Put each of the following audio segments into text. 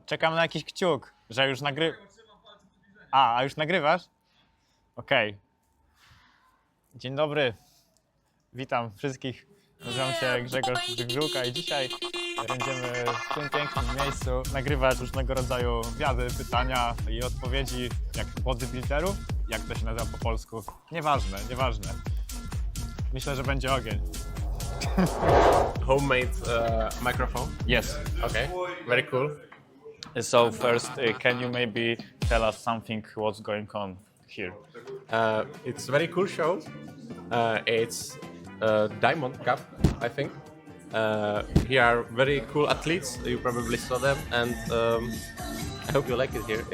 Czekam na jakiś kciuk, że już A już nagrywasz? Okej. Dzień dobry. Witam wszystkich. Nazywam się Grzegorz Grzyżuka i dzisiaj będziemy w tym pięknym miejscu nagrywać różnego rodzaju wywiady, pytania i odpowiedzi jak bodybuilderów, jak to się nazywa po polsku. Nieważne. Myślę, że będzie ogień. Homemade microphone. Yes. Okay, very cool. So first, can you maybe tell us something what's going on here? It's a very cool show. It's Diamond Cup, I think. Here are very cool athletes. You probably saw them, and I hope you like it here.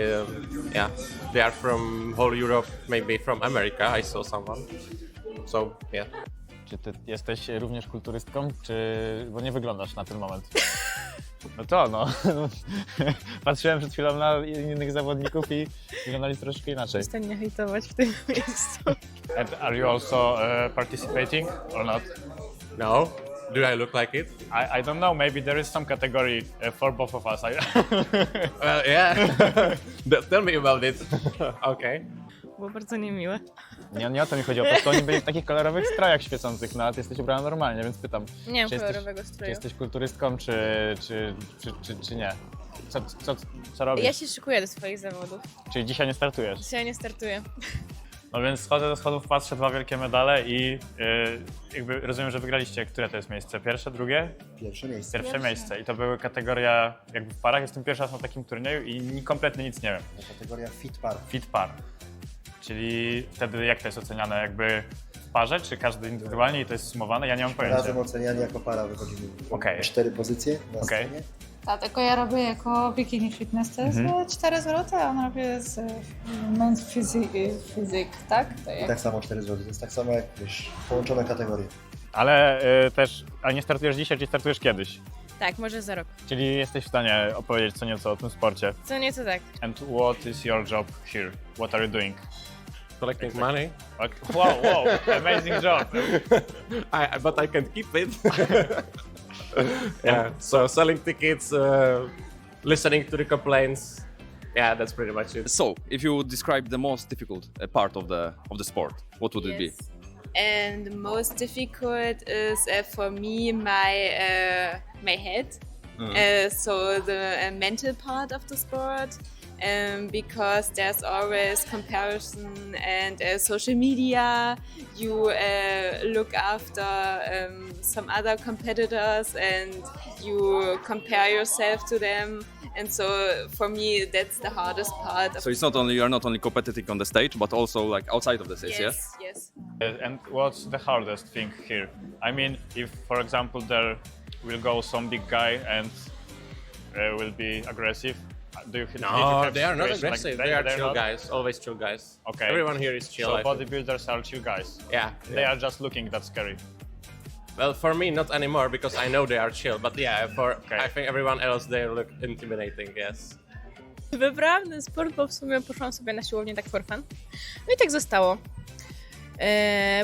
Yeah, they are from whole Europe, maybe from America. I saw someone. So yeah. Czy ty jesteś również kulturystką, bo nie wyglądasz na ten moment? No to no. Patrzyłem przed chwilą na innych zawodników i wyglądali troszkę inaczej. Przestań mnie hejtować w tym miejscu. And are you also participating or not? No. Do I look like it? I don't know, maybe there is some category for both of us. Well, yeah. Tell me about it. Okay. Było bardzo niemiłe. Nie o to mi chodziło, po prostu oni byli w takich kolorowych strojach świecących, no a ty jesteś ubrana normalnie, więc pytam. Nie mam czy kolorowego Czy stroju. jesteś kulturystką, czy nie? Co robisz? Ja się szykuję do swoich zawodów. Czyli dzisiaj nie startujesz? Dzisiaj nie startuję. No więc schodzę do schodów, patrzę, 2 wielkie medale i jakby rozumiem, że wygraliście. Które to jest miejsce? Pierwsze, drugie? Pierwsze miejsce. Pierwsze miejsce. I to były kategoria jakby w parach. Jestem pierwszy raz na takim turnieju i kompletnie nic nie wiem. Kategoria Fit Par. Fit par. Czyli wtedy jak to jest oceniane? Jakby w parze, czy każdy indywidualnie i to jest sumowane? Ja nie mam pojęcia. Razem oceniani jako para wychodzimy. Okej. 4 pozycje na Okej. scenie. Tak, tylko ja robię jako bikini fitness, to jest 4 zł, a on robi z men's physique, tak? To jak... Tak samo 4 zł. To jest tak samo jak wiesz, połączone kategorie. Ale też, a nie startujesz dzisiaj, czy startujesz kiedyś? Tak, może za rok. Czyli jesteś w stanie opowiedzieć co nieco o tym sporcie. Co nieco tak. And what is your job here? What are you doing? Collecting money. Wow, amazing job. But I can't keep it. Yeah. So selling tickets, listening to the complaints. Yeah, that's pretty much it. So, if you would describe the most difficult part of the sport, what would it be? And the most difficult is for me my head. So the mental part of the sport, because there's always comparison and social media. You look after some other competitors and you compare yourself to them. And so for me, that's the hardest part. So it's not only you are not only competing on the stage, but also like outside of the stage, yes? Yes. And what's the hardest thing here? I mean, if for example there will go some big guy and will be aggressive, do you did you No, have they are not situation like aggressive. that? They are They're chill not? guys. Always chill guys. Okay. Everyone here is chill. So I think. bodybuilders are chill guys. Yeah. They are just looking that scary. Well, for me, not anymore because I know they are chill. But yeah, Okay. I think everyone else they look intimidating. Yes. Wybrałam ten sport, bo w sumie poszłam sobie na siłownię tak for fun. No i tak zostało.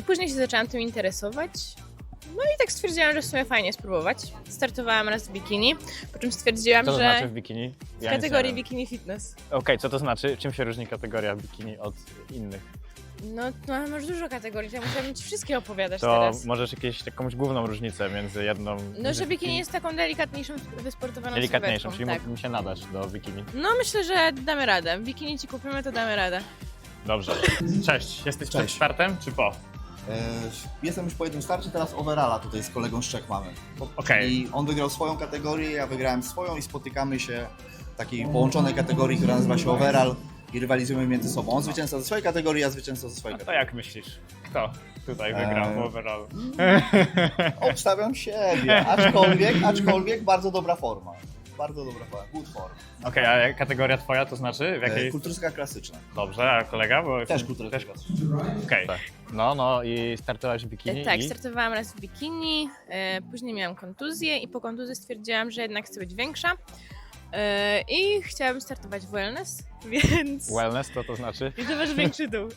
Później się zaczęłam tym interesować. No i tak stwierdziłam, że w sumie fajnie spróbować. Startowałam raz w bikini, po czym stwierdziłam, Co to że znaczy w bikini? w Ja nic nie kategorii wiem. bikini fitness. Okej, co to znaczy? Czym się różni kategoria bikini od innych? No masz dużo kategorii, to ja musiałabym ci wszystkie opowiadać To teraz. możesz jakąś główną różnicę między jedną... No, że bikini jest taką delikatniejszą, wysportowaną delikatniejszą, sylwetką, czyli tak. mi się nadać do bikini. No myślę, że damy radę. Bikini ci kupimy, to damy radę. Dobrze. Cześć, jesteś przed Cześć. startem czy po? Jestem już po jednym starcie, teraz overalla tutaj z kolegą z Czech mamy. Okej. I on wygrał swoją kategorię, ja wygrałem swoją i spotykamy się w takiej połączonej kategorii, która nazywa się overall i rywalizujemy między sobą. On zwycięzca ze swojej kategorii, ja zwycięzca ze swojej To kategorii. jak myślisz? Kto tutaj wygrał w overall? Obstawiam siebie, aczkolwiek bardzo dobra forma. Bardzo dobra forma, good form. Okej, a kategoria twoja to znaczy? W jakiej? Kulturystyka klasyczna. Dobrze, a kolega? Bo Też kulturystyka klasyczna. Okej. No i startowałaś w bikini Tak, i... startowałam raz w bikini, później miałam kontuzję i po kontuzji stwierdziłam, że jednak chcę być większa. I chciałabym startować w wellness, więc... Wellness to znaczy? I to masz większy dół.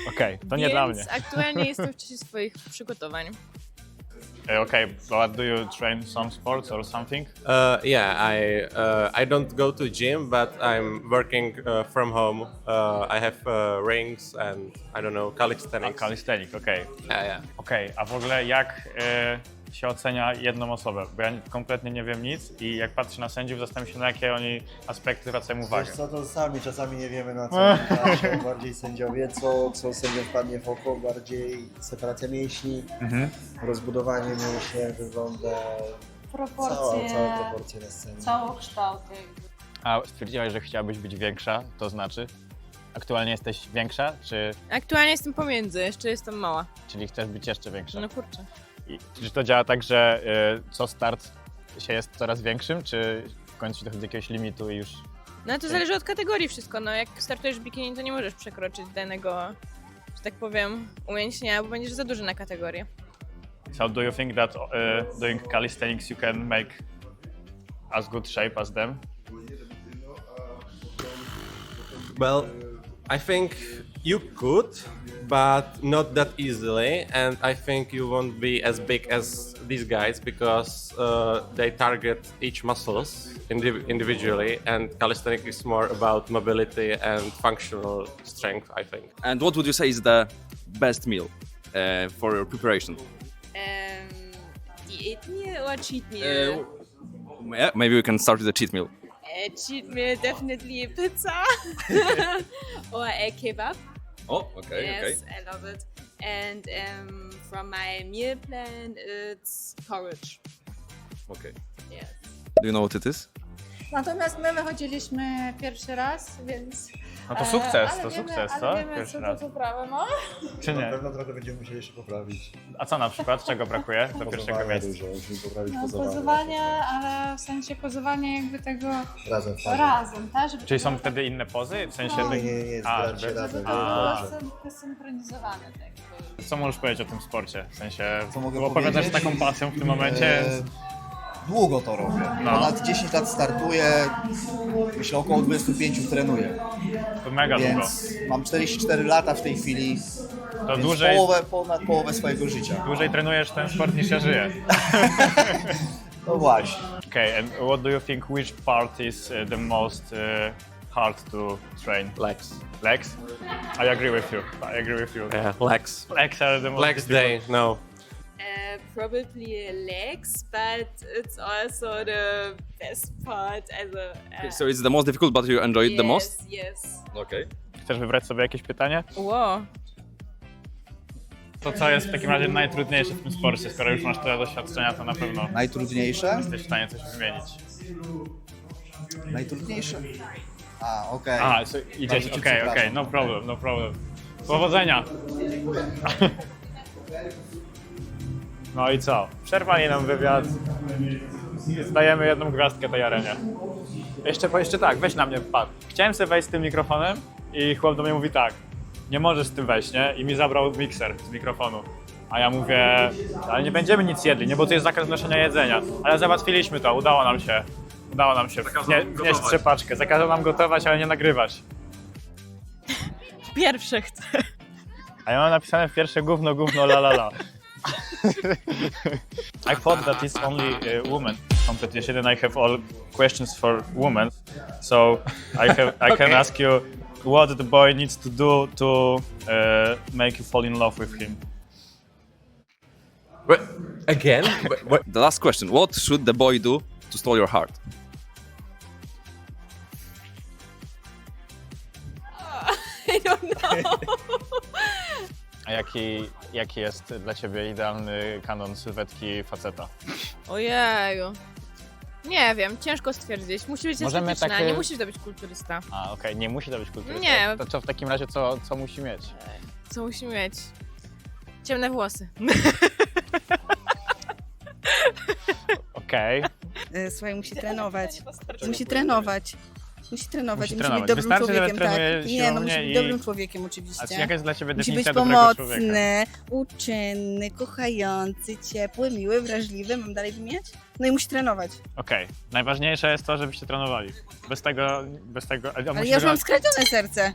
Okej, to nie dla mnie. Więc aktualnie jestem w czasie swoich przygotowań. Okay, but do you train some sports or something? Yeah, I don't go to gym, but I'm working from home. I have rings and I don't know, calisthenics. Calisthenics, okej. Yeah. Okej, a w ogóle jak się ocenia jedną osobę? Bo ja kompletnie nie wiem nic i jak patrzę na sędziów, zastanawiam się, na jakie oni aspekty zwracają uwagę. Wiesz co, to sami czasami nie wiemy na co patrzą bardziej sędziowie, co sędziom wpadnie w oko, bardziej separacja mięśni, rozbudowanie mięśni, jak wygląda Proporcje, cała proporcja na scenie. całokształt jakby. A stwierdziłaś, że chciałabyś być większa, to znaczy? Aktualnie jesteś większa, Aktualnie jestem pomiędzy, jeszcze jestem mała. czyli chcesz być jeszcze większa? No kurczę. I czy to działa tak, że co start się jest coraz większym, czy w końcu się dochodzi do jakiegoś limitu i już... No to zależy od kategorii wszystko, no jak startujesz w bikini, to nie możesz przekroczyć danego, że tak powiem, umięśnienia, bo będziesz za duży na kategorię. So do you think that doing calisthenics you can make as good shape as them? Well, I think you could, but not that easily. And I think you won't be as big as these guys because they target each muscles individually, and calisthenics is more about mobility and functional strength, I think. And what would you say is the best meal for your preparation? Diät meal or cheat meal? Yeah, maybe we can start with the cheat meal. Cheat meal, definitely pizza or a kebab. Oh, okay, Yes, I love it. And from my meal plan, it's porridge. okay. Yes. Do you know what it is? Natomiast my wychodziliśmy pierwszy raz, więc... No to sukces, ale to wiemy, sukces, ale co? wiemy, Pierwszy co raz. to poprawę ma. Czy Na nie? pewno trochę będziemy musieli jeszcze poprawić. A co na przykład? Czego brakuje do pierwszego Pozowania miejsca? dużo, musimy poprawić No, pozowanie. pozowanie, ale w sensie pozowanie jakby tego Razem w parze. razem, tak? Żeby Czyli to są było wtedy inne pozy? W sensie... No. Nie, A, zgrać się żeby- razem. żeby A. to było zsynchronizowane. Tak. Co możesz powiedzieć o tym sporcie? W sensie, Co mogę bo opowiadasz z powiedzieć? taką pasją w tym momencie. Długo to robię. No. Ponad 10 lat startuję, myślę około 25 trenuję. To mega długo. Więc mam 44 lata w tej chwili, To więc dłużej, ponad połowę swojego życia. dłużej trenujesz ten sport niż ja żyję. No właśnie. Okay, and what do you think, which part is the most hard to train? Legs. Legs? I agree with you. I agree with you. Yeah, legs. Legs are the most Legs difficult. day, no. Probably legs, but it's also the best part. So it's the most difficult, but you enjoy it the most? Yes. Okay. Chcesz wybrać sobie jakieś pytanie? Wow. To co jest w takim razie najtrudniejsze w tym sporcie? Skoro już masz tyle doświadczenia, to na pewno Najtrudniejsze? jesteś w stanie coś wymienić. Najtrudniejsze? A, okej. A, so idziesz, Bardzo cię okej, przepraszam. no problem, no problem. Powodzenia! No i co? Przerwali nam wywiad. Zdajemy jedną gwiazdkę tej arenie. Jeszcze tak, weź na mnie, patrz. Chciałem sobie wejść z tym mikrofonem i chłop do mnie mówi tak, nie możesz z tym wejść, nie? I mi zabrał mikser z mikrofonu. A ja mówię, ale nie będziemy nic jedli, nie? Bo to jest zakaz noszenia jedzenia. Ale załatwiliśmy to, udało nam się wnieść trzepaczkę. Zakazał nam gotować, ale nie nagrywać. Pierwsze chcę. A ja mam napisane w pierwsze gówno, la la la. I thought that it's only women competition and I have all questions for women. So I can ask you what the boy needs to do to make you fall in love with him. But again, what? The last question. What should the boy do to steal your heart? I don't know. A jaki jest dla ciebie idealny kanon sylwetki faceta? Ojeju. Nie wiem, ciężko stwierdzić. Musi być Możemy estetyczna, takie- nie musisz to być kulturysta. A, okej, nie musi to być kulturysta. Nie. To co w takim razie, co musi mieć? Co musi mieć? Ciemne włosy. Okej. Słuchaj, musi trenować. Musi trenować. Musi trenować. Musi Musi trenować. być dobrym Wystarczy, że człowiekiem, trenuje tak. Nie, no musi siłownię być i- dobrym człowiekiem oczywiście. A jaka jest dla ciebie Musi być definicja dobrego człowieka? pomocny, uczynny, kochający, ciepły, miły, wrażliwy. Mam dalej wymieniać? No i musi trenować. Okej. Najważniejsze jest to, żebyście trenowali. Bez tego... Ale ja już mam skradzione serce.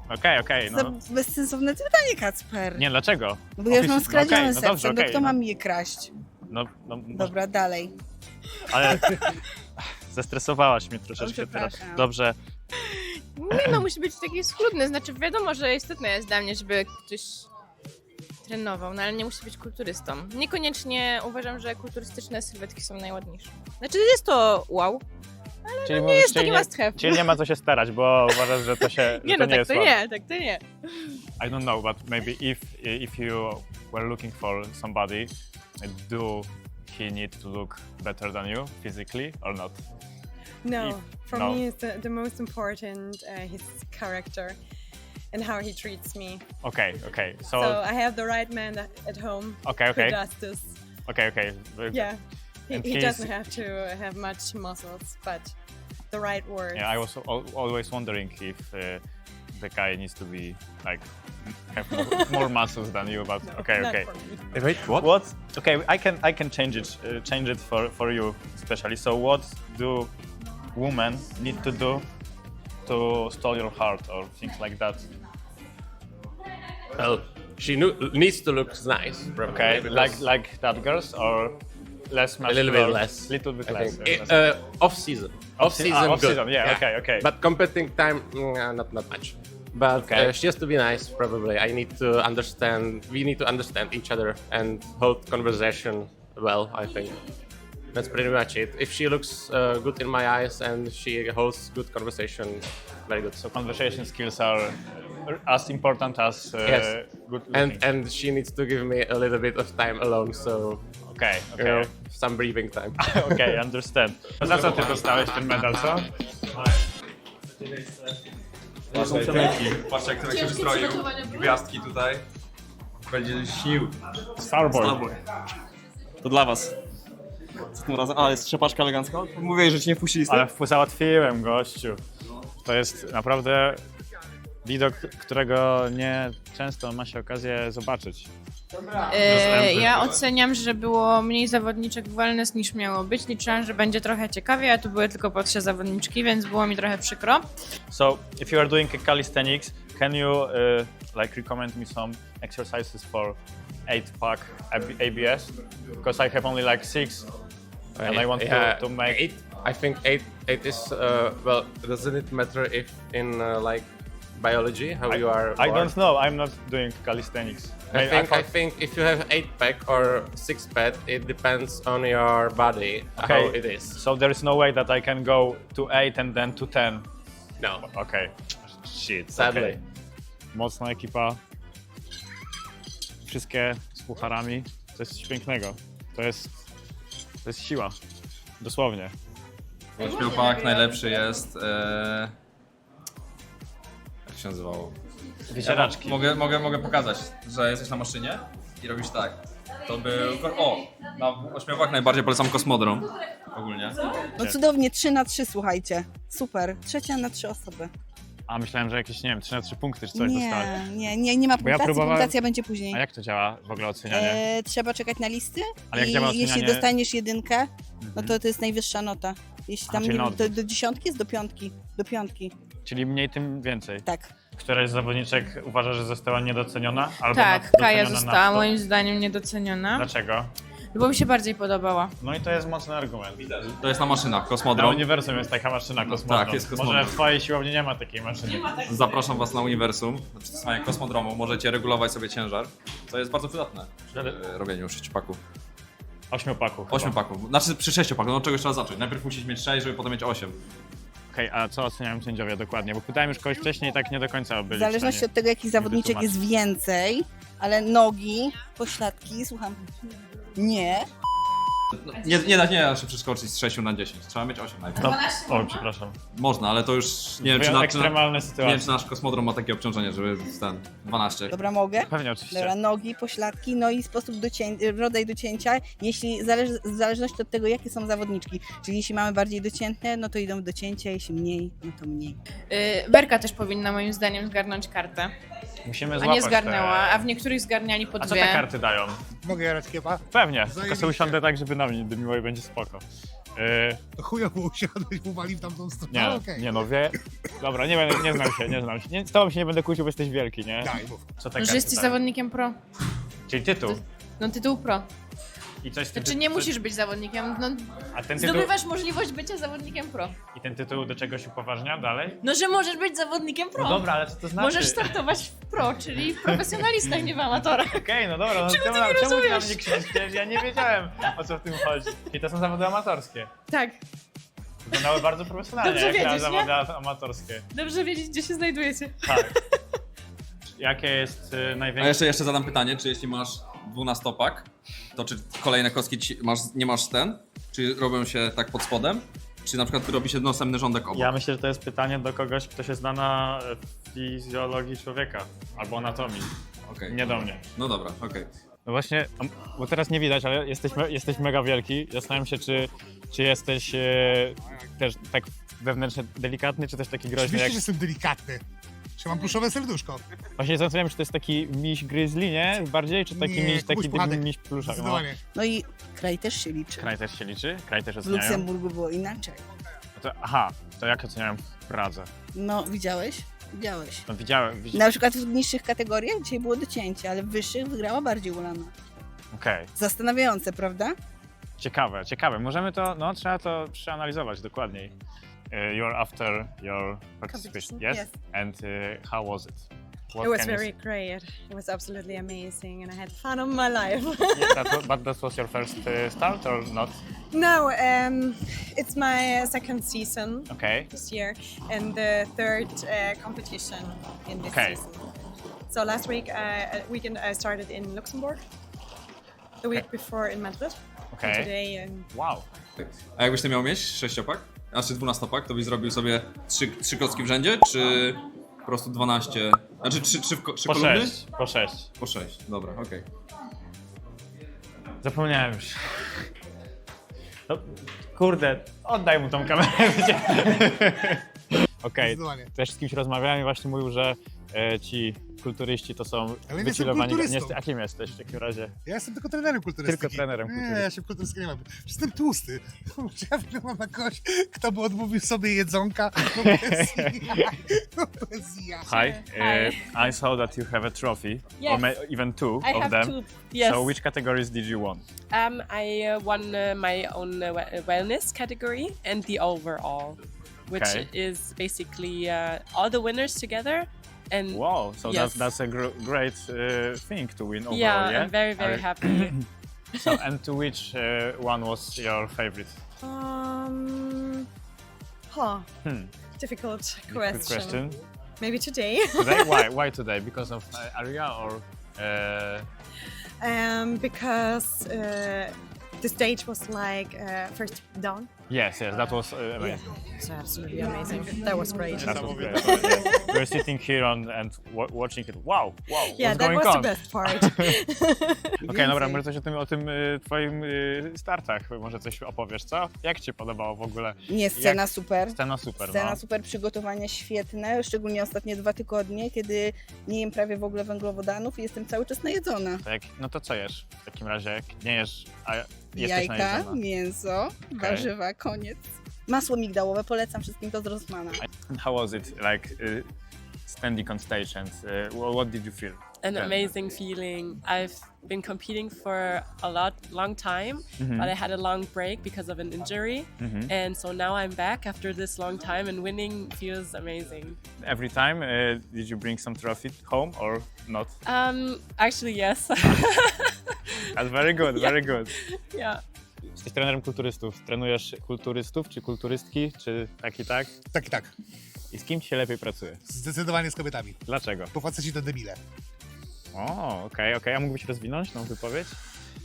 Okej, no. To bezsensowne pytanie, Kacper. Nie, dlaczego? No bo ja już mam Ofic- skradzione okej, no serce, dobrze, no okej, kto no. ma mi je kraść? No, Dobra, dalej. ale zestresowałaś mnie troszeczkę teraz. przepraszam. Dobrze, Nie no, musi być taki schludny, znaczy wiadomo, że istotne jest dla mnie, żeby ktoś trenował, no ale nie musi być kulturystą. Niekoniecznie uważam, że kulturystyczne sylwetki są najładniejsze. Znaczy jest to wow, czyli, nie jest czyli taki must have. Czyli nie ma co się starać, bo uważasz, że to się Nie że no, to nie tak jest to ładne. nie, tak to nie. I don't know, but maybe if you were looking for somebody, do he need to look better than you physically or not? No, If- for no. me, it's the most important his character and how he treats me. Okay. So So, I have the right man at home okay. who does this. Okay. Yeah, And he he's- doesn't have to have much muscles, but the right words. Yeah, I was always wondering if the guy needs to be like have more muscles than you, but No, okay. not for me. Wait, what? What? Okay, I can change it for you especially. So what do women need to do to steal your heart or things like that? Well, she needs to look nice. Probably, Okay, because like that girls or less a muscular? little bit less. Little bit I less. think. Off season. Off season. off good. season, yeah, okay. But competing time, not much. But Okay. she has to be nice. Probably. I need to understand. We need to understand each other and hold conversation well. I think that's pretty much it. If she looks good in my eyes and she holds good conversation, very good. So conversation skills are as important as Yes. good And looking. she needs to give me a little bit of time alone. So Okay. you know, some breathing time. Okay, understand. Za co ty dostałeś ten medal, co? Patrzcie, jak Tomek się przystroił. Gwiazdki tutaj. Będzie śnił. Starboy. To dla was. Co tym razem? A, jest trzepaczka elegancka? Mówię, że ci nie wpuścili. Ale załatwiłem, gościu. To jest naprawdę widok, którego nie często ma się okazję zobaczyć. Ja oceniam, że było mniej zawodniczek w wellness niż miało być. Liczyłam, że będzie trochę ciekawiej, a tu były tylko po 3 zawodniczki, więc było mi trochę przykro. So, if you are doing calisthenics, can you like recommend me some exercises for 8-pack ABS? Because I have only like 6 and I want to make... 8. I think eight is well. Doesn't it matter if in like biology how you are? I born? don't know, I'm not doing calisthenics. I think if you have 8-pack or 6-pack, it depends on your body how it is. So there is no way that I can go to 8 and then to 10. No, Okay. Shit. sadly. Okay. Mocna ekipa. Wszystkie z pucharami. To jest coś pięknego. To jest siła. Dosłownie. Ośmiopak najlepszy jest... Jak się nazywało? Wycieraczki. Mogę pokazać, że jesteś na maszynie i robisz tak. To był... O! Na ośmiopak najbardziej polecam kosmodrom. Ogólnie. No cudownie, 3-3, słuchajcie. Super, 3 na 3 osoby. A myślałem, że jakieś, nie wiem, 3 na 3 punkty czy coś dostałeś. Nie ma Bo ja punktacji, próbowałem- punktacja będzie później. A jak to działa w ogóle ocenianie? Trzeba czekać na listy Ale jak i działa jeśli ocenianie- dostaniesz 1, no to jest najwyższa nota. Jeśli tam czyli nie, na do odwrót. 10 jest do 5. Do 5, Czyli mniej, tym więcej. tak. Któraś z zawodniczek uważa, że została niedoceniona? Albo Tak, doceniona Kaja na została 100? moim zdaniem niedoceniona, Dlaczego? bo mi się bardziej podobała. No i to jest mocny argument. To jest na maszynach, Na kosmodrom. uniwersum jest taka maszyna kosmodrom. Tak, jest kosmodrom. Może w twojej siłowni nie ma takiej maszyny. Zapraszam was na uniwersum. Na przystosowanie kosmodromu możecie regulować sobie ciężar, co jest bardzo przydatne w robieniu 6-paków. 8 paków. 8 paków. Znaczy przy 6-paku, no od czegoś trzeba zacząć. Najpierw musisz mieć 6, żeby potem mieć 8. Okej, a co oceniają sędziowie dokładnie? Bo pytałem już kogoś wcześniej i tak nie do końca byli W zależności w stanie. od tego, jakich zawodniczek jest więcej, ale nogi, pośladki, słucham, nie. Nie da się przeskoczyć z 6 na 10. Trzeba mieć 8 najpierw. No, o, przepraszam. Można, ale to już nie wiem, czy Ekstremalne nie wiem, sytuacje. czy nasz kosmodrom ma takie obciążenie, żeby ten 12. Dobra, mogę? Pewnie, oczywiście. Dobra, nogi, pośladki, no i sposób rodzaj docięcia, jeśli w zależności od tego, jakie są zawodniczki. Czyli jeśli mamy bardziej dociętne, no to idą w docięcie, jeśli mniej, no to mniej. Berka też powinna moim zdaniem zgarnąć kartę, Musimy a złapać nie zgarnęła, te... a w niektórych zgarniali po A co 2. te karty dają? Mogę grać chyba? Pewnie, tylko sobie usiądę tak, żeby na mnie dymiło i będzie spoko. To chujowo usiadłeś, uwali w tamtą stronę. Nie, No, okej. nie no, wie... Dobra, nie znam się. Nie, z tobą się nie będę kłócił, bo jesteś wielki, nie? Daj, mów. Co te Że karty jesteś dają? zawodnikiem pro. Czyli tytuł. No tytuł pro. I coś Znaczy nie musisz być zawodnikiem, no A ten tytuł... zdobywasz możliwość bycia zawodnikiem pro. I ten tytuł do czegoś upoważnia dalej? No, że możesz być zawodnikiem pro. No dobra, ale co to znaczy? Możesz startować w pro, czyli w profesjonalistach, nie w amatorach. Okej, no dobra, no Czemu ty nie czemu ty na rozumiesz? mnie krzyczysz? Przecież ja nie wiedziałem, o co w tym chodzi. I to są zawody amatorskie. Tak. Wyglądały bardzo profesjonalnie, Dobrze jak na wiedzieć, nie? zawody amatorskie. Dobrze wiedzieć, gdzie się znajdujecie. Tak. Jakie jest A największe... jeszcze zadam pytanie, czy jeśli masz 12-pak, to czy kolejne kostki nie masz ten? Czy robią się tak pod spodem? Czy na przykład robi się następny rządek obok? Ja myślę, że to jest pytanie do kogoś, kto się zna na fizjologii człowieka albo anatomii. Okej. Nie do mnie. No dobra, okej. No właśnie, bo teraz nie widać, ale jesteś mega wielki. Zastanawiam się, czy jesteś też tak wewnętrznie delikatny, czy też taki groźny Oczywiście, jak... że jestem delikatny. Czy mam pluszowe serduszko? Właśnie zastanawiam się, czy to jest taki miś grizzly, nie? Bardziej, czy taki Nie, miś, Kubuś Puchatek. miś pluszak? No. Zdecydowanie. No i kraj też się liczy. Kraj też się liczy? Kraj też W oceniają? Luksemburgu było inaczej. No to, aha, to jak oceniają w Pradze? No, widziałeś? Widziałeś. No widziałem. Na przykład w niższych kategoriach dzisiaj było docięcie, ale w wyższych wygrała bardziej Ulana. Okej. Zastanawiające, prawda? Ciekawe. Możemy to, no trzeba to przeanalizować dokładniej. You're after your participation, yes? Yes. And how was it? What It was can you very great. It was absolutely amazing, and I had fun of my life. but that was your first start or not? No, it's my second season Okay. this year, and the third competition in this Okay. season. So last weekend I started in Luxembourg. The week before in Madrid. Okay. And today Wow. A jakbyś ty miał mieć 6-pak? Znaczy 12-pak, to byś zrobił sobie 3 klocki w rzędzie, czy po prostu 12? Znaczy 3 Po kolumny? 6. Po 6. Po 6, dobra, okej. Zapomniałem już. No, kurde, oddaj mu tą kamerę. Okej, Zdecydowanie. też z kimś rozmawiałem i właśnie mówił, że ci kulturyści to są Ale nie jestem wychillowani. kulturystą. A kim jesteś w takim razie? Ja jestem tylko trenerem kulturystyki. Tylko trenerem Nie, kulturystyki. ja się w kulturystyce nie mam. Jestem tłusty. Ja wyglądam na kogoś, kto by odmówił sobie jedzonka. No bez jaj. No bez jaj. Hi, Hi. I saw that you have a trophy, Yes. or even two I of have them. two. Yes. So which categories did you won? I won my own wellness category and the overall, which Okay. is basically all the winners together. And Wow, so yes. that's a great thing to win overall, yeah, yeah? I'm very Are- happy. So, and to which one was your favorite? difficult Good question. Maybe today. Today? Why today? Because of area or? Because the stage was like first down. Yes, that was amazing. It's absolutely amazing. That was great. That was great. Yeah. We're sitting here and watching it. Wow, Yeah, what's that going was on? the best part. Okej, dobra, może coś o tym twoim startach, może coś opowiesz, co? Jak ci się podobało w ogóle? Nie, scena super. Scena super, Scena no. super, przygotowania świetne, szczególnie ostatnie 2 tygodnie, kiedy nie jem prawie w ogóle węglowodanów i jestem cały czas najedzona. Tak, no to co jesz w takim razie, jak nie jesz, a jesteś Jajka, najedzona? mięso, warzywa, koniec. Masło migdałowe, polecam wszystkim to z Rossmana. How was it, like, standing on stage and what did you feel? An amazing feeling. I've been competing for a long time, but I had a long break because of an injury. And so now I'm back after this long time, and winning feels amazing. Every time, did you bring some trophy home or not? Actually, yes. That's very good, very good. Yeah. Jesteś trenerem kulturystów. Trenujesz kulturystów czy kulturystki, czy tak i tak? Tak i tak. I z kim ci się lepiej pracuje? Zdecydowanie z kobietami. Dlaczego? Bo faceci to debile. O, okej. A mógłbyś rozwinąć tą wypowiedź?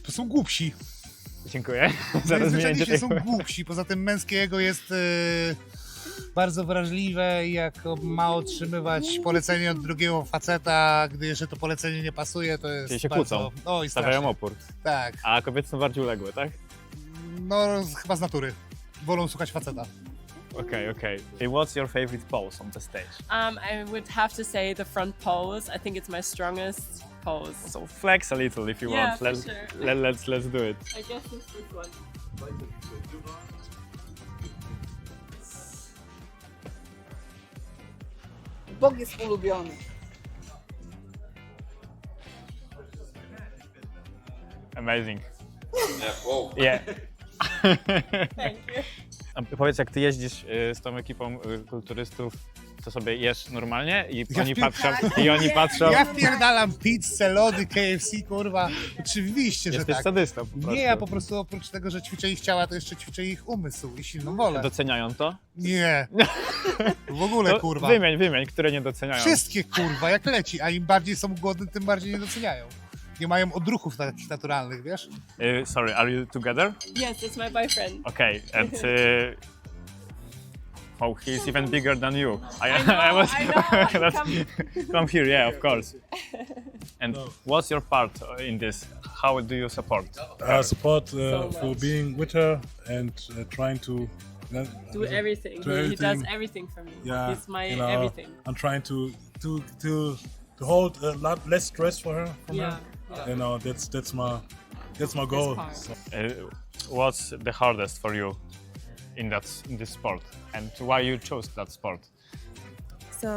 To są głupsi. Dziękuję za rozwinięcie Najzwyczajniej tej są głupsi. Poza tym męskie ego jest bardzo wrażliwe i jak ma otrzymywać polecenie od drugiego faceta, gdy jeszcze to polecenie nie pasuje, to jest Czyli się bardzo... kłócą, Oj, stawiają strasznie. opór. Tak. A kobiety są bardziej uległe, tak? No, chyba z natury. Wolą słuchać faceta. Okay. What's your favorite pose on the stage? I would have to say the front pose. I think it's my strongest pose. So flex a little if you Yeah, want. for Let's sure. let's do it. I guess it's this one. Bóg jest ulubiony. Amazing. Yeah, wow. Yeah. Thank you. A powiedz, jak ty jeździsz z tą ekipą kulturystów, to sobie jesz normalnie i oni patrzą. Ja wpierdalam pizzę, lody, KFC, kurwa. Oczywiście, że Jesteś tak. sadystą po prostu. Nie, ja po prostu oprócz tego, że ćwiczę ich ciała, to jeszcze ćwiczę ich umysł i silną wolę. Doceniają to? Nie. W ogóle, To kurwa. Wymień, które nie doceniają. Wszystkie, kurwa, jak leci. A im bardziej są głodne, tym bardziej nie doceniają. Nie mają odruchów takich naturalnych, wiesz? Sorry, are you together? Yes, it's my boyfriend. Okay, and oh, he's even bigger than you. I know. Come here, yeah, of course. And what's your part in this? How do you support? Support So for much. being with her and trying to Do everything. do He does everything for me. Yeah, He's my you know, everything. I'm trying to hold a lot less stress for her. From Yeah, her. yeah. You know, that's my goal. part. So, What's the hardest for you in this sport, and why you chose that sport? So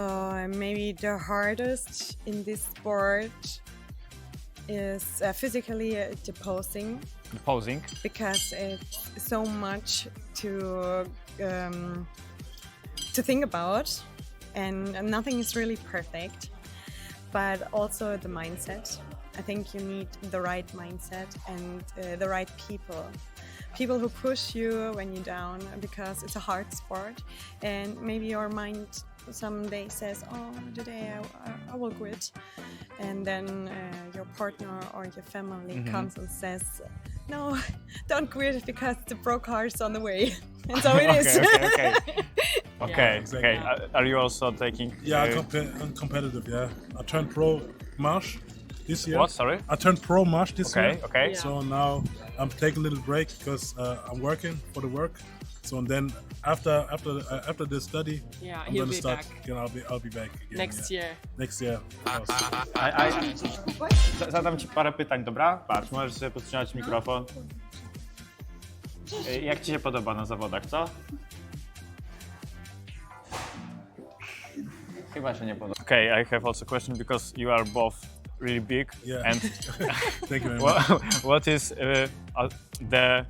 maybe the hardest in this sport is physically the posing, The posing. because it's so much to think about, and nothing is really perfect. But also the mindset. I think you need the right mindset and the right people who push you when you're down, because it's a hard sport, and maybe your mind someday says, oh, today I will quit, and then your partner or your family comes and says, no, don't quit, because the pro car's on the way. And so it is. Okay. exactly. Are you also taking? yeah, I'm competitive. Yeah, I turned pro March this year. What? Sorry. I turned pro March this year. Okay. Yeah. So now I'm taking a little break because I'm working for the work. So and then after the study, Yeah, I'm he'll gonna be start. back. You know, I'll be back again. Next yeah. year. Next year. Zadam ci parę pytań, dobra? Patrz, możesz sobie podtrzymać mikrofon. Jak ci się podoba na zawodach, co? Chyba się nie podoba. Okay, I have also a question because you are both really big. Yeah. And Thank you very much. what is the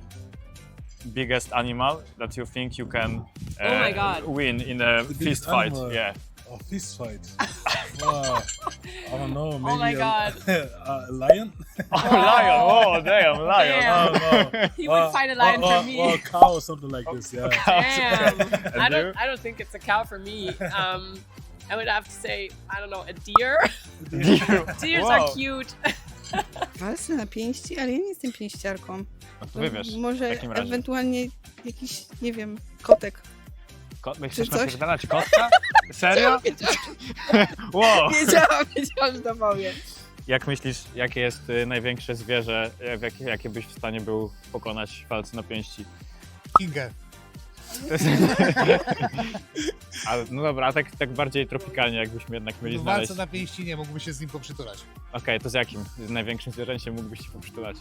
biggest animal that you think you can Oh my God. win in a The fist biggest fight? animal? Yeah. Oh, fist fight. Wow. I don't know. Maybe Oh my God. A lion. Lion! Oh, damn, lion! Damn. No. He would fight a lion for me. Or a cow or something like this. Yeah. Damn. And I don't think it's a cow for me. I would have to say, I don't know, a deer. Deers are cute. Walce na pięści, ale ja nie jestem pięściarką. No to wybierz w Może takim razie. ewentualnie jakiś, nie wiem, kotek. Myślisz, coś? napierdalać kotka? Serio? Wow! Wiedziałam, że to powie. Jak myślisz, jakie jest największe zwierzę, jakie byś w stanie był pokonać w walce na pięści? Kingę. Ale, no dobra, a tak bardziej tropikalnie, jakbyśmy jednak mieli W znaleźć. walce na pięści nie, mógłby się z nim poprzytulać. Okej, to z jakim największym zwierzęciem mógłbyś się poprzytulać?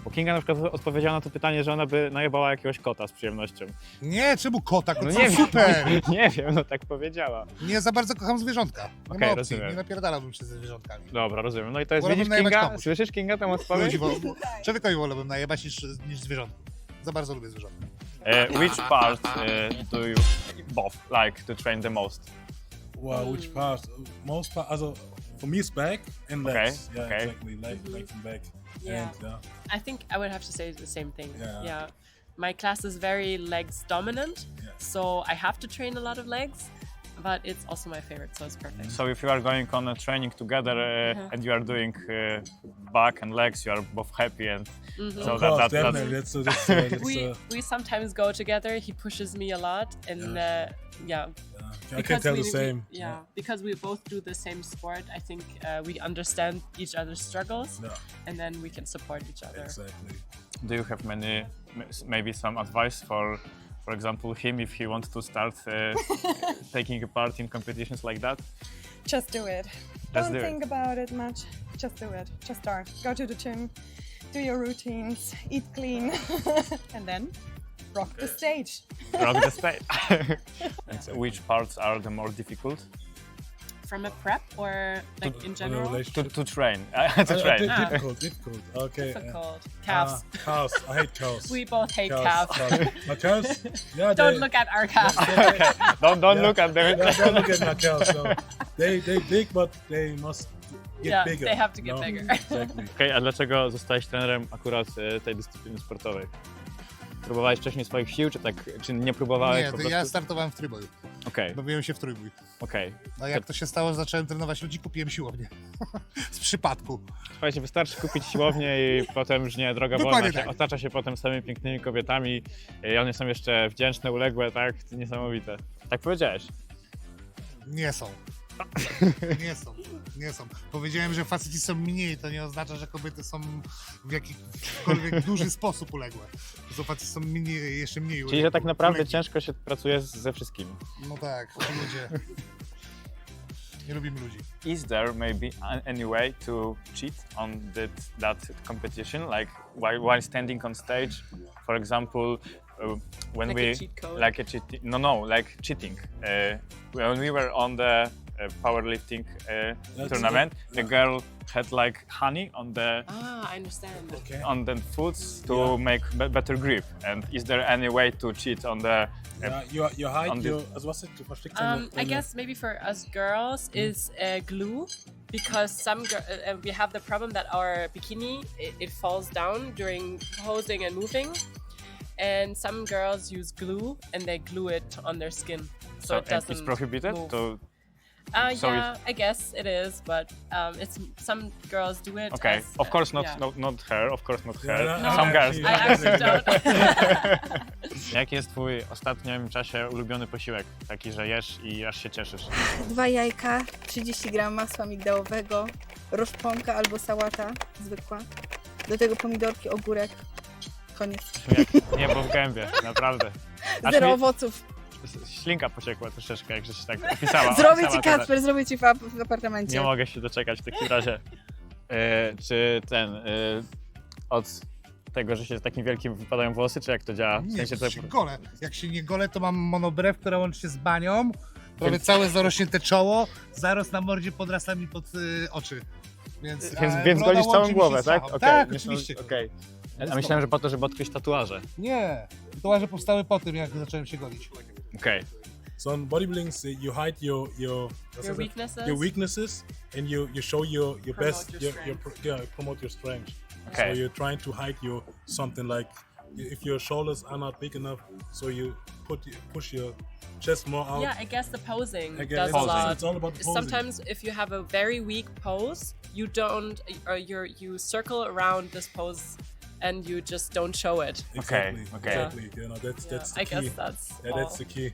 Bo Kinga na przykład odpowiedziała na to pytanie, że ona by najebała jakiegoś kota z przyjemnością. Nie, czemu kota? No No nie wiem, super! nie wiem, no tak powiedziała. Nie za bardzo kocham zwierzątka. Nie Okej, ma opcji, rozumiem. nie napierdalałbym się ze zwierzątkami. Dobra, rozumiem. No i to jest, Wolałbym widzisz najebać Kinga? komuś. Słyszysz Kinga tę odpowiedź? Człowiekowi wolałbym najebać niż zwierzątku. Za bardzo lubię zwierzątka. Which part do you both like to train the most? Wow, which part? Most part. Also, for me, it's back and Okay, legs. Yeah, okay. exactly. Legs and back. Yeah. And, yeah. I think I would have to say the same thing. Yeah. My class is very legs dominant, so I have to train a lot of legs, but it's also my favorite, so it's perfect. So if you are going on a training together and you are doing back and legs, you are both happy and so Of course, that's definitely. That's We sometimes go together. He pushes me a lot, and I can tell the same. Because we both do the same sport, I think we understand each other's struggles, and then we can support each other. Exactly. Do you have maybe some advice for example, him if he wants to start taking a part in competitions like that? Just do it. Just Don't do it. think about it much. Just do it. Just start. Go to the gym, do your routines, eat clean, and then rock the stage. Rock the stage. Which parts are the more difficult? from a prep or like in general? To train. To train. Difficult. Okay. Difficult. Calves. Cows. I hate cows. We both hate calves. My cows? Yeah. Don't look at our calves. Okay. Don't look at them. Don't look at my cows. So they big, but they must get bigger. They have to get no? bigger. Exactly. Okej, a dlaczego zostałeś trenerem akurat tej dyscypliny sportowej? Próbowałeś wcześniej swoich sił, czy nie próbowałeś Nie, po to prostu? ja startowałem w trójboju. Okej, Bawiłem się w trójbój. okej. A jak to się stało, że zacząłem trenować ludzi, kupiłem siłownię. Z przypadku. Słuchajcie, wystarczy kupić siłownię i potem już nie, droga Dokładnie wolna się tak. otacza się potem samymi pięknymi kobietami i one są jeszcze wdzięczne, uległe, tak? Niesamowite. Tak powiedziałeś. Nie są. Nie są. Powiedziałem, że faceci są mniej, to nie oznacza, że kobiety są w jakikolwiek duży sposób uległe. To faceci są jeszcze mniej uległe. Czyli, że tak naprawdę ciężko się pracuje ze wszystkimi. No tak, ludzie. Nie lubimy ludzi. Is there maybe any way to cheat on that competition, like while standing on stage, for example, when Like we a cheat code? like a cheating? No, like cheating. When we were on the powerlifting tournament, the girl had like honey on the I understand. on the foods to make better grip. And is there any way to cheat on the? Your height, on the- I guess maybe for us girls is glue, because we have the problem that our bikini it falls down during posing and moving, and some girls use glue and they glue it on their skin, so it doesn't. It's prohibited move. to. so Yeah, I guess it is, but it's some girls do it. Okay, as, of course not, yeah. not her, of course not her. Yeah, no, Some girls. I actually don't. Jaki jest twój w ostatnim czasie ulubiony posiłek? Taki, że jesz i aż się cieszysz. 2 jajka, 30 gram masła migdałowego, roszponka albo sałata zwykła. Do tego pomidorki, ogórek. Koniec. Nie, bo w gębie, naprawdę. Aż Zero mi owoców. ślinka pociekła troszeczkę, jak żeś tak opisała. Zrobię ci, opisała to, Kacper, zrobię ci w apartamencie. Nie mogę się doczekać w takim razie. Czy od tego, że się takim wielkim wypadają włosy, czy jak to działa? W Nie, sensie to się golę. Jak się nie golę, to mam monobrew, która łączy się z banią. Prawie całe zarośnięte czoło, zarost na mordzie podrasta mi pod oczy. Więc Więc broda golisz łączy całą mi się głowę, z tak? pachą. Okej, Tak, nie oczywiście. są- okej. A myślałem, że po to, żeby odkryć tatuaże. Nie, tatuaże powstały po tym, jak zacząłem się golić. Okej. So in bodybuilding, you hide your weaknesses? your weaknesses, and you show your Promote best, your your promote your strength. Okay. So you're trying to hide your something like if your shoulders are not big enough, so you push your chest more out. Yeah, I guess the posing I guess does a it's- lot. it's all about the posing. Sometimes if you have a very weak pose, you don't, or you circle around this pose, and you just don't show it. Exactly. Okay. Exactly. You know, that's the I key. guess that's that's all. the key.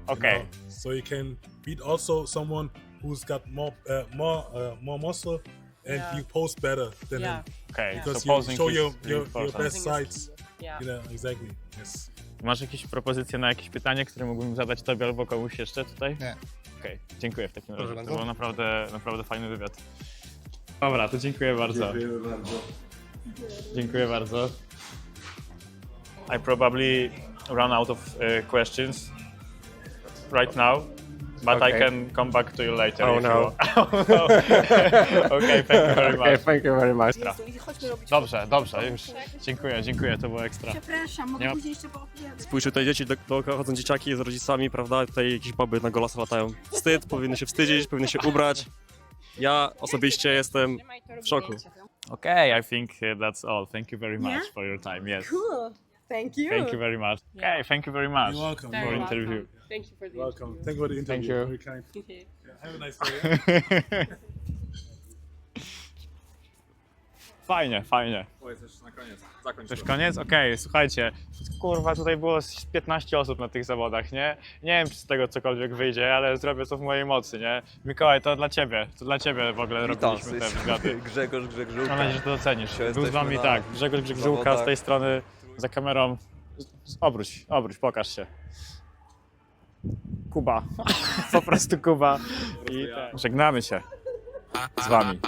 Okay. You know, so you can beat also someone who's got more muscle, and Yeah. you pose better than Yeah. him. Okay, Because so you posing show is your important. best Posing is sides. Yeah. You know, exactly. Yes. Masz jakieś propozycje na jakieś pytanie, które mógłbym zadać tobie albo komuś jeszcze tutaj? Nie. Okej, dziękuję w takim razie. Proszę To bardzo. był naprawdę fajny wywiad. Dobra, to dziękuję bardzo. Dziękuję bardzo. I probably run out of questions right now, but I Okay. can come back to you later. Oh if no. you want. Oh, no. Okay, thank you very much. Okay, thank you very much. Chodźmy robić Dobrze, już. Dziękuję, to było ekstra. Przepraszam, Nie mogę ma- później jeszcze poopowiadać. Spójrzcie, tutaj dzieci dookoła chodzą dzieciaki z rodzicami, prawda? Tutaj jakieś baby na golasa latają. Wstyd, powinny się wstydzić, powinny się ubrać. Ja osobiście jestem w szoku. Okay, I think that's all. Thank you very much Yeah? for your time. Yes. Cool. Thank you. Thank you very much. Okay, thank you very much You're welcome. for Very interview. Thank you for the Welcome. Thank you for the interview. you. Very kind. interview. Yeah, have a nice day. Fajnie. Powiedz jeszcze na koniec. Zakończ. To już koniec? Okej, słuchajcie. Kurwa, tutaj było z 15 osób na tych zawodach, nie? Nie wiem, czy z tego cokolwiek wyjdzie, ale zrobię co w mojej mocy, nie? Mikołaj, to dla ciebie w ogóle robiliśmy te wywiady. Grzegorz Mam nadzieję, że to docenisz. Był z jesteśmy wami na tak, Grzegorz Żółka z zawodach. tej strony, za kamerą. Obróć, pokaż się. Kuba. Po prostu Kuba. I żegnamy się z wami.